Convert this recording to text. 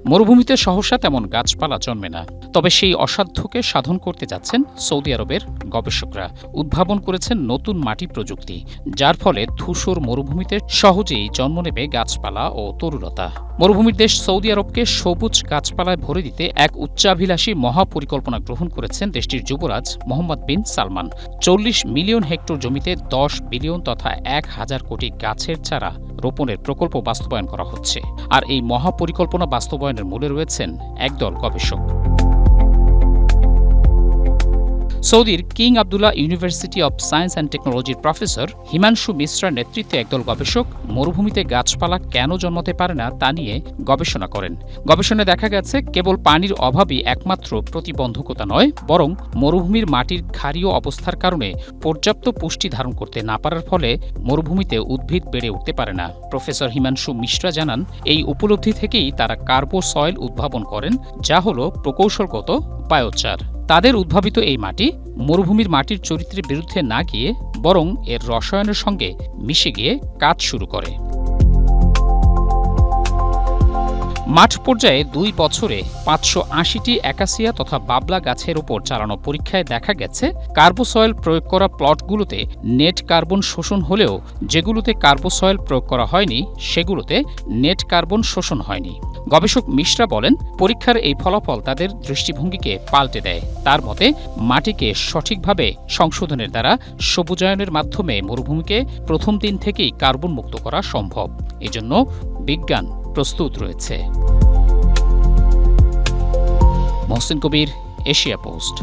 মরুভূমিতে সহসা তেমন গাছপালা জন্মে না, তবে সেই অসাধ্যকে সাধন করতে যাচ্ছেন সৌদি আরবের গবেষকরা। উদ্ভাবন করেছেন নতুন মাটি প্রযুক্তি, যার ফলে ধূসর মরুভূমিতে সহজেই জন্ম নেবে গাছপালা ও তরুলতা। মরুভূমির দেশ সৌদি আরবকে সবুজ গাছপালায় ভরে দিতে এক উচ্চাভিলাষী মহাপরিকল্পনা গ্রহণ করেছেন দেশটির যুবরাজ মোহাম্মদ বিন সালমান। ৪০ মিলিয়ন হেক্টর জমিতে ১০ বিলিয়ন তথা ১,০০০ কোটি গাছের চারা রোপণের প্রকল্প বাস্তবায়ন করা হচ্ছে। আর এই মহাপরিকল্পনা বাস্তবায়নের মূলে রয়েছেন একদল গবেষক। সৌদির King Abdullah university of science and টেকনোলজির প্রফেসর হিমাংশু মিশ্রার নেতৃত্বে একদল গবেষক মরুভূমিতে গাছপালা কেন জন্মাতে পারে না তা নিয়ে গবেষণা করেন। গবেষণায় দেখা গেছে, কেবল পানির অভাবই একমাত্র প্রতিবন্ধকতা নয়, বরং মরুভূমির মাটির ক্ষারীয় অবস্থার কারণে পর্যাপ্ত পুষ্টি ধারণ করতে না পারার ফলে মরুভূমিতে উদ্ভিদ বেড়ে উঠতে পারে না। প্রফেসর হিমাংশু মিশ্রা জানান, এই উপলব্ধি থেকেই তারা কার্বো সয়েল উদ্ভাবন করেন, যা হল প্রকৌশলগত বায়োচার। তাদের উদ্ভাবিত এই মাটি মরুভূমির মাটির চরিত্রের বিরুদ্ধে না গিয়ে বরং এর রসায়নের সঙ্গে মিশে গিয়ে কাজ শুরু করে। মাঠ পর্যায়ে ২ বছরে ৫৮০টি অ্যাকাসিয়া তথা বাবলা গাছের ওপর চালানো পরীক্ষায় দেখা গেছে, কার্বোসয়েল প্রয়োগ করা প্লটগুলোতে নেট কার্বন শোষণ হলেও যেগুলোতে কার্বোসয়েল প্রয়োগ করা হয়নি সেগুলোতে নেট কার্বন শোষণ হয়নি। গবেষক মিশ্রা বলেন, পরীক্ষার এই ফলাফল তাদের দৃষ্টিভঙ্গিকে পাল্টে দেয়। তার মতে, মাটিকে সঠিকভাবে সংশোধনের দ্বারা সবুজায়নের মাধ্যমে মরুভূমিকে প্রথম দিন থেকেই কার্বন মুক্ত করা সম্ভব। এজন্য বিজ্ঞান প্রস্তুত রয়েছে। মহসিন কবির, এশিয়া পোস্ট।